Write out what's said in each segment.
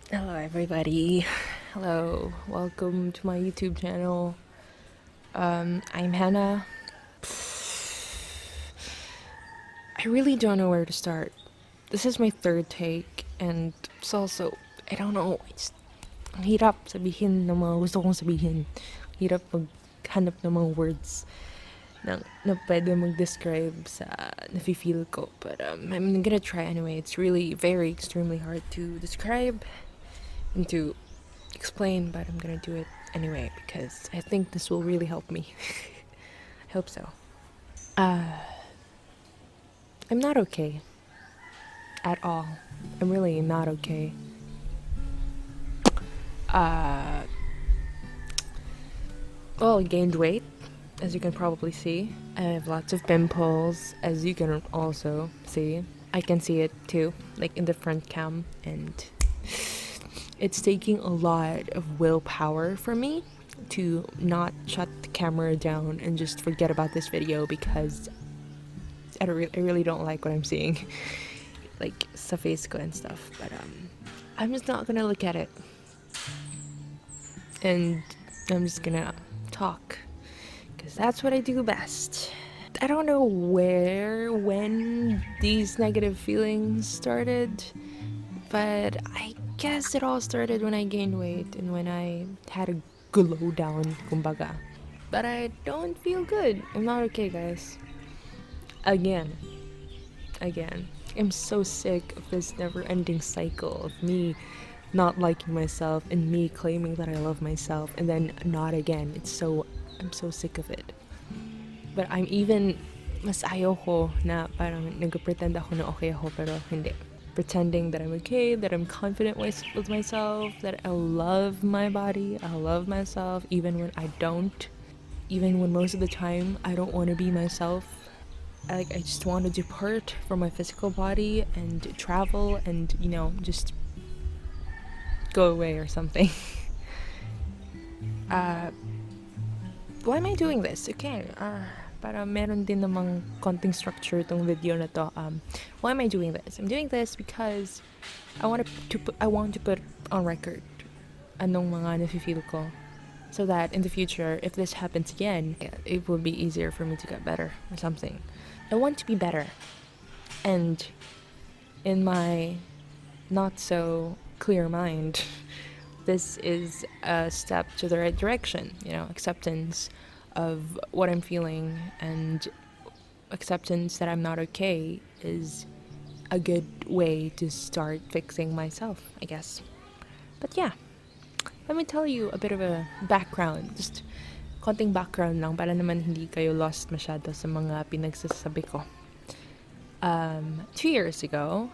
Hello everybody. Hello. Welcome to my YouTube channel. I'm Hannah. I really don't know where to start. This is my third take and it's also, I don't know, it's ang hirap sabihin ng mga gusto kong sabihin. Hirap maghanap ng mga words na pwede mag-describe sa nafe-feel ko. But I'm gonna try anyway. It's really very extremely hard to describe and to explain, but I'm gonna do it anyway because I think this will really help me. I hope so. I'm not okay at all. I'm really not okay. Well, I gained weight, as you can probably see. I have lots of pimples, as you can also see. I can see it too, like in the front cam, and it's taking a lot of willpower for me to not shut the camera down and just forget about this video because I really don't like what I'm seeing, like sa face ko and stuff. But I'm just not gonna look at it, and I'm just gonna talk because that's what I do best. I don't know when these negative feelings started, but I guess it all started when I gained weight and when I had a glow down, kumbaga. But I don't feel good. I'm not okay, guys. Again. I'm so sick of this never-ending cycle of me not liking myself and me claiming that I love myself and then not again. I'm so sick of it. But I'm even mas ayaw ko na parang nag-pretend ako na okay ako pero hindi. Pretending that I'm okay, that I'm confident with myself, that I love my body, I love myself even when I don't. Even when most of the time I don't want to be myself. I just want to depart from my physical body and travel and, just go away or something. Why am I doing this? Okay, para meron din namang konting structure tong video na to. Why am I doing this? I'm doing this because I want to put on record anong mga nafe-feel ko, so that in the future, if this happens again, it will be easier for me to get better or something. I want to be better, and in my not so clear mind, this is a step to the right direction. Acceptance of what I'm feeling and acceptance that I'm not okay is a good way to start fixing myself, I guess. But yeah, let me tell you a bit of a background. Just konting background lang para naman hindi kayo lost masyado sa mga pinagsasabi ko. 2 years ago,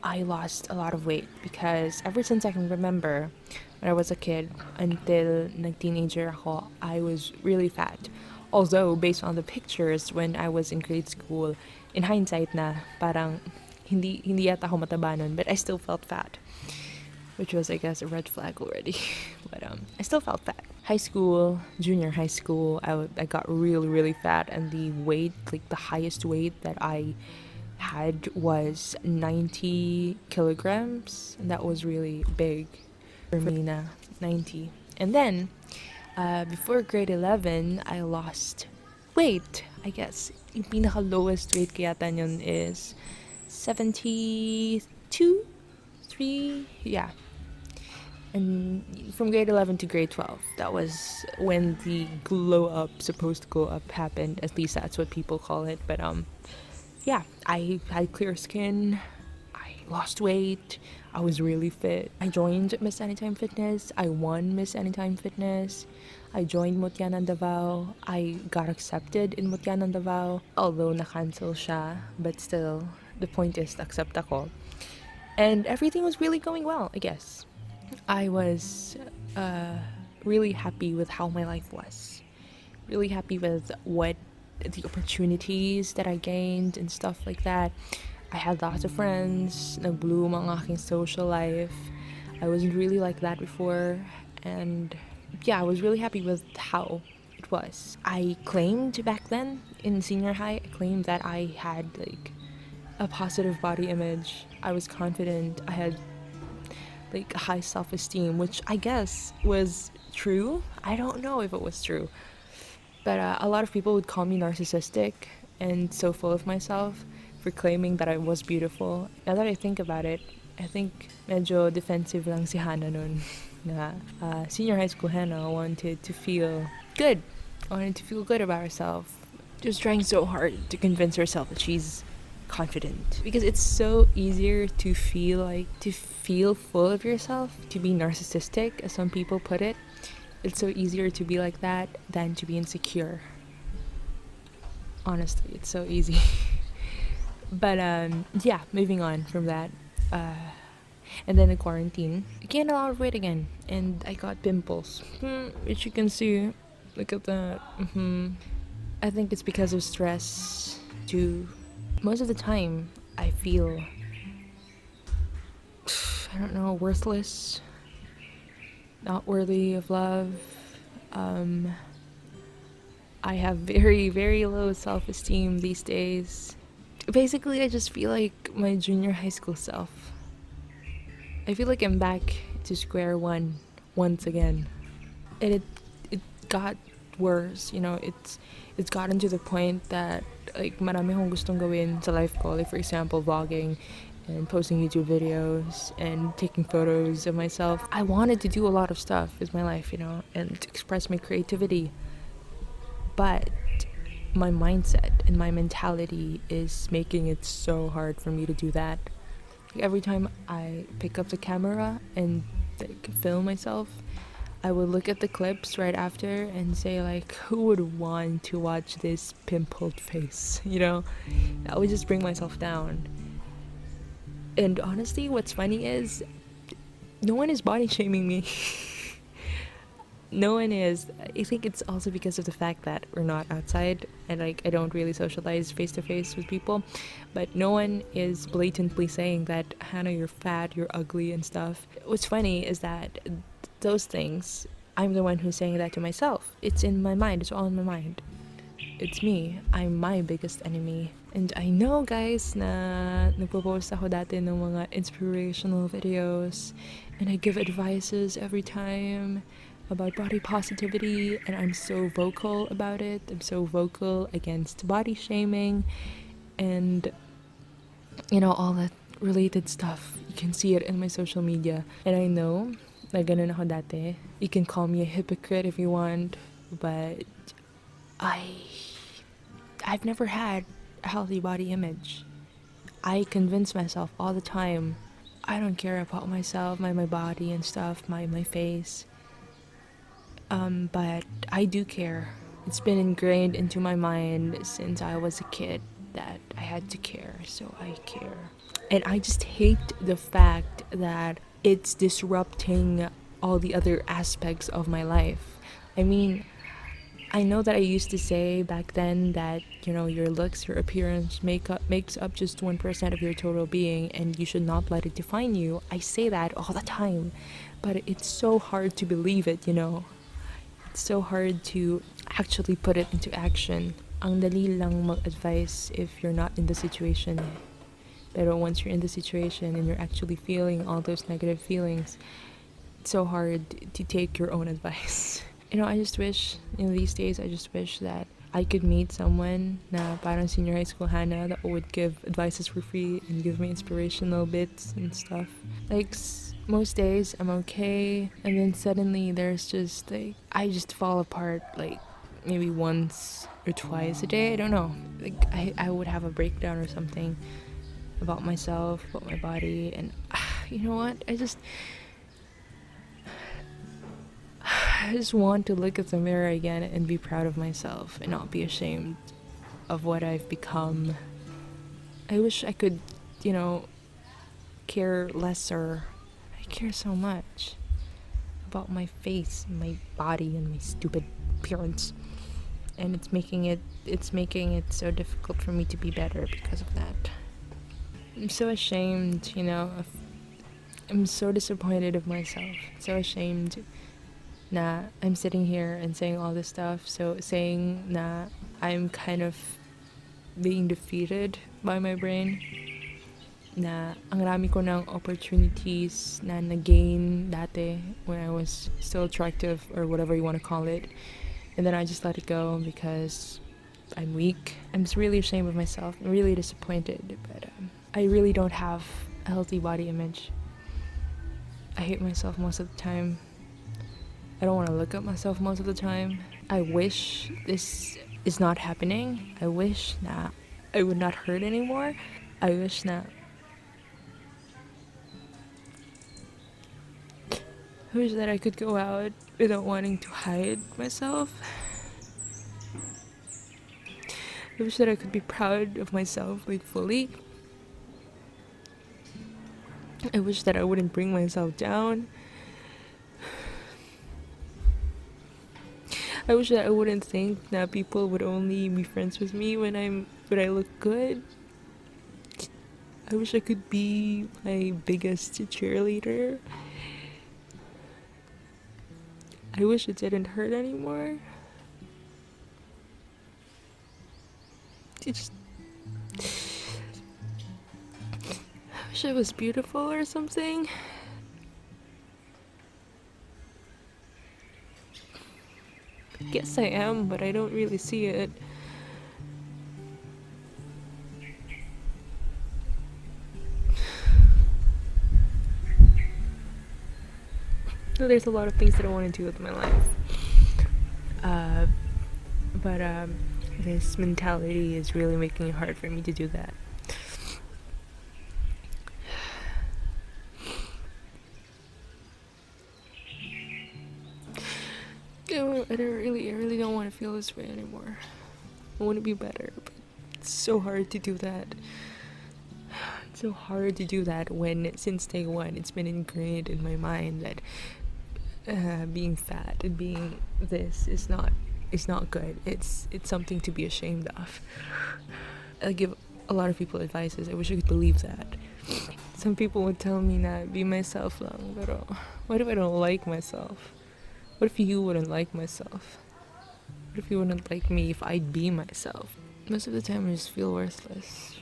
I lost a lot of weight because ever since I can remember, when I was a kid until nag-teenager ako, I was really fat. Although, based on the pictures when I was in grade school, in hindsight na, parang hindi yata ako mataba nun, but I still felt fat. Which was, I guess, a red flag already. But I still felt fat. High school, junior high school, I got really, really fat, and the weight, like the highest weight that I had was 90 kilograms, and that was really big for me na 90. And then, before grade 11, I lost weight, I guess. Yung pinaka lowest weight ko yata yun is 72, 3, yeah. And from grade 11 to grade 12, that was when the glow up, supposed to go up, happened. At least that's what people call it. But yeah, I had clear skin, I lost weight, I was really fit. I joined Miss Anytime Fitness, I won Miss Anytime Fitness, I joined Mutyanan Davao, I got accepted in Mutyanan Davao, although na-cancel siya, but still, the point is, accept ako. And everything was really going well, I guess. I was really happy with how my life was. Really happy with what the opportunities that I gained and stuff like that. I had lots of friends. Nag-bloom ang aking social life. I wasn't really like that before. And yeah, I was really happy with how it was. I claimed back then in senior high, I claimed that I had like a positive body image. I was confident. I had like high self-esteem, which I guess was true. I don't know if it was true, but a lot of people would call me narcissistic and so full of myself for claiming that I was beautiful. Now that I think about it, I think medyo defensive lang si Hannah nun. Na senior high school Hannah wanted to feel good. Wanted to feel good about herself. Just trying so hard to convince herself that she's confident. Because it's so easier to feel full of yourself, to be narcissistic, as some people put it. It's so easier to be like that than to be insecure. Honestly, it's so easy. But yeah, moving on from that. And then in quarantine, I gained a lot of weight again, and I got pimples, which you can see. Look at that. I think it's because of stress. Too. Most of the time, I feel I don't know, worthless, not worthy of love. I have very, very low self-esteem these days. Basically, I just feel like my junior high school self. I feel like I'm back to square one once again. And it got worse, you know, it's gotten to the point that like marami akong gustong gawin sa life ko. Like for example, vlogging and posting YouTube videos and taking photos of myself. I wanted to do a lot of stuff with my life, you know, and to express my creativity. But my mindset and my mentality is making it so hard for me to do that. Like every time I pick up the camera and like film myself, I would look at the clips right after and say like, who would want to watch this pimpled face? You know, I would just bring myself down. And honestly, what's funny is no one is body shaming me. No one is. I think it's also because of the fact that we're not outside and like I don't really socialize face to face with people. But no one is blatantly saying that Hannah, you're fat, you're ugly and stuff. What's funny is that those things, I'm the one who's saying that to myself. It's in my mind, it's all in my mind. It's me. I'm my biggest enemy. And I know guys na nagpo-post ako dati ng mga inspirational videos and I give advices every time about body positivity and I'm so vocal about it. I'm so vocal against body shaming and you know all that related stuff. You can see it in my social media. And I know na ganun ako dati. You can call me a hypocrite if you want, but I've never had a healthy body image. I convince myself all the time I don't care about myself, my body and stuff, my face. But I do care. It's been ingrained into my mind since I was a kid that I had to care, so I care. And I just hate the fact that it's disrupting all the other aspects of my life. I mean, I know that I used to say back then that, you know, your looks, your appearance makes up just 1% of your total being and you should not let it define you. I say that all the time, but it's so hard to believe it, you know. It's so hard to actually put it into action. Ang dali lang mag-advise if you're not in the situation. Pero once you're in the situation and you're actually feeling all those negative feelings, it's so hard to take your own advice. You know, I just wish, in these days, I just wish that I could meet someone na parang senior high school Hannah that would give advices for free and give me inspirational bits and stuff. Like, most days I'm okay, and then suddenly there's just like, I just fall apart like maybe once or twice a day. I don't know. Like, I would have a breakdown or something about myself, about my body, and you know what? I just want to look at the mirror again and be proud of myself and not be ashamed of what I've become. I wish I could, you know, care lesser. I care so much about my face, my body, and my stupid appearance. And it's making it so difficult for me to be better because of that. I'm so ashamed, you know, I'm so disappointed of myself. So ashamed na I'm sitting here and saying all this stuff, so saying na I'm kind of being defeated by my brain. na ang rami ko ng opportunities na na-gain dati when I was still attractive or whatever you want to call it. And then I just let it go because I'm weak. I'm just really ashamed of myself. I'm really disappointed, but I really don't have a healthy body image. I hate myself most of the time. I don't want to look at myself most of the time. I wish this is not happening. I wish that I would not hurt anymore. I wish that I could go out without wanting to hide myself. I wish that I could be proud of myself, like, fully. I wish that I wouldn't bring myself down. I wish that I wouldn't think that people would only be friends with me when I look good. I wish I could be my biggest cheerleader. I wish it didn't hurt anymore. I wish I was beautiful or something. I guess I am, but I don't really see it. There's a lot of things that I want to do with my life. But this mentality is really making it hard for me to do that. I really don't want to feel this way anymore. I want to be better, but it's so hard to do that. It's so hard to do that when, since day one, it's been ingrained in my mind that being fat and being this is not good. It's something to be ashamed of. I give a lot of people advices. I wish I could believe that. Some people would tell me na be myself lang, pero what if I don't like myself? What if you wouldn't like myself? What if you wouldn't like me if I'd be myself? Most of the time I just feel worthless.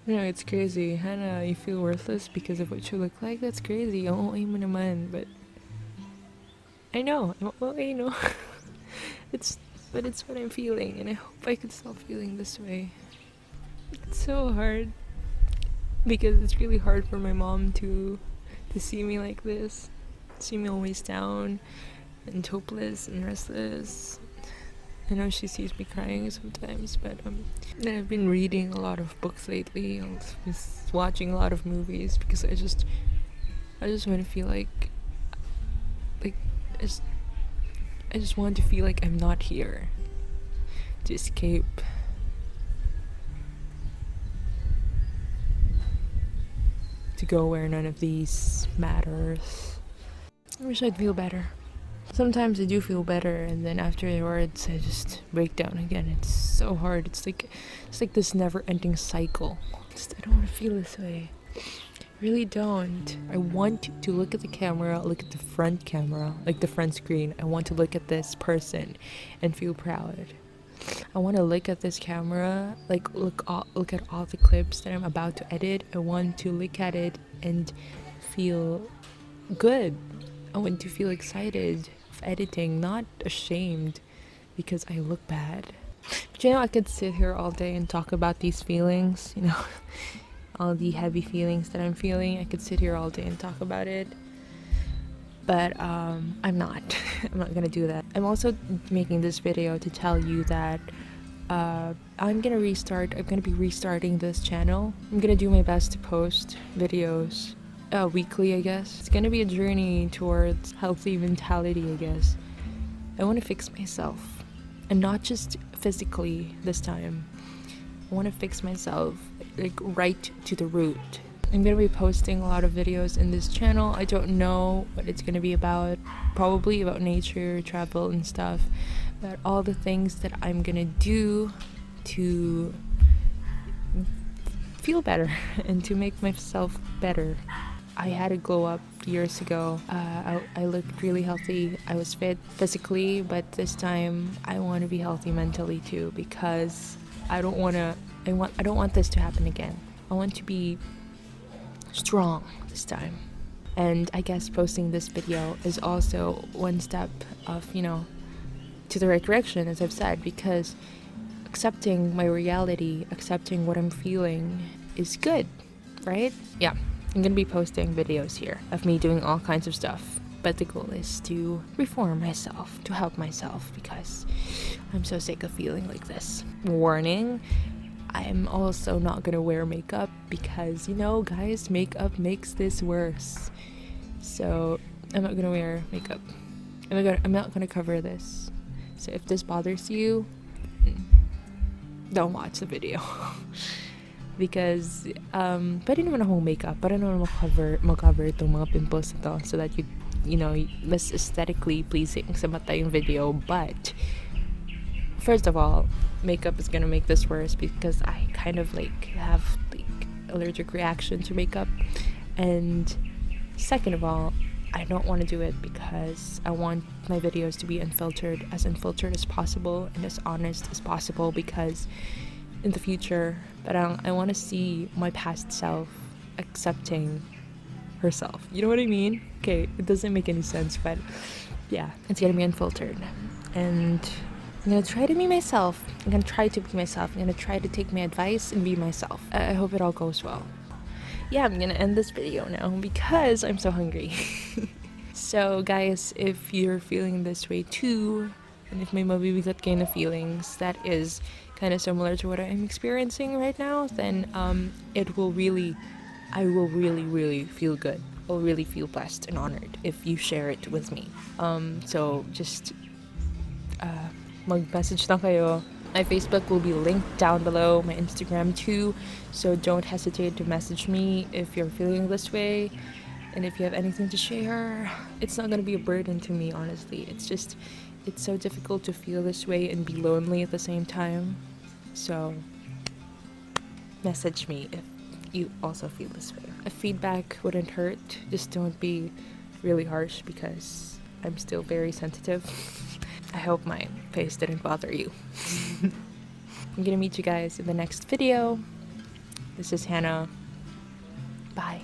You know, it's crazy. Hannah, you feel worthless because of what you look like? That's crazy. Oo, mo naman. But I know. Well, I know. It's what I'm feeling, and I hope I could stop feeling this way. It's so hard because it's really hard for my mom to see me like this, see me always down and hopeless and restless. I know she sees me crying sometimes, but I've been reading a lot of books lately. I've been watching a lot of movies because I just want to feel like I just want to feel like I'm not here, to escape. To go where none of these matters. I wish I'd feel better. Sometimes I do feel better, and then afterwards I just break down again. It's so hard. It's like this never-ending cycle. I don't want to feel this way. I really don't. I want to look at the camera, look at the front camera, like the front screen. I want to look at this person and feel proud. I want to look at this camera, like look at all the clips that I'm about to edit. I want to look at it and feel good. I want to feel excited of editing, not ashamed because I look bad. But I could sit here all day and talk about these feelings, all the heavy feelings that I'm feeling. I could sit here all day and talk about it. But I'm not. I'm not gonna do that. I'm also making this video to tell you that I'm gonna be restarting this channel. I'm gonna do my best to post videos weekly, I guess. It's gonna be a journey towards healthy mentality, I guess. I want to fix myself, and not just physically this time. I want to fix myself, like, right to the root. I'm gonna be posting a lot of videos in this channel. I don't know what it's gonna be about. Probably about nature, travel, and stuff. But all the things that I'm gonna do to feel better and to make myself better. I had a glow up years ago. I looked really healthy. I was fit physically, but this time I want to be healthy mentally too, because I don't want to. I don't want this to happen again. I want to be strong this time. And I guess posting this video is also one step of, to the right direction, as I've said, because accepting my reality, accepting what I'm feeling is good, right? Yeah, I'm gonna be posting videos here of me doing all kinds of stuff, but the goal is to reform myself, to help myself, because I'm so sick of feeling like this. Warning, I'm also not gonna wear makeup because, guys, makeup makes this worse. So I'm not gonna wear makeup. I'm not gonna cover this. So if this bothers you, don't watch the video. Because pwede naman akong makeup para naman mag-cover itong mga pimples na to, so that mas aesthetically pleasing sa mata yung video. But first of all, makeup is gonna make this worse because I kind of have allergic reaction to makeup. And second of all, I don't want to do it because I want my videos to be unfiltered as possible and as honest as possible, because in the future, I want to see my past self accepting herself. You know what I mean? Okay, it doesn't make any sense, but yeah, it's gonna be unfiltered. And I'm gonna try to be myself. I'm gonna try to take my advice and be myself. I hope it all goes well. Yeah, I'm gonna end this video now because I'm so hungry. So guys, if you're feeling this way too, and if may mabibigat kayo na feelings that is kind of similar to what I'm experiencing right now, then I will really feel good. I'll really feel blessed and honored if you share it with me. So just mag-message lang kayo. My Facebook will be linked down below, my Instagram too, so don't hesitate to message me if you're feeling this way, and if you have anything to share. It's not gonna be a burden to me, honestly. It's so difficult to feel this way and be lonely at the same time. So message me if you also feel this way. A feedback wouldn't hurt. Just don't be really harsh because I'm still very sensitive. I hope my face didn't bother you. I'm gonna meet you guys in the next video. This is Hannah. Bye.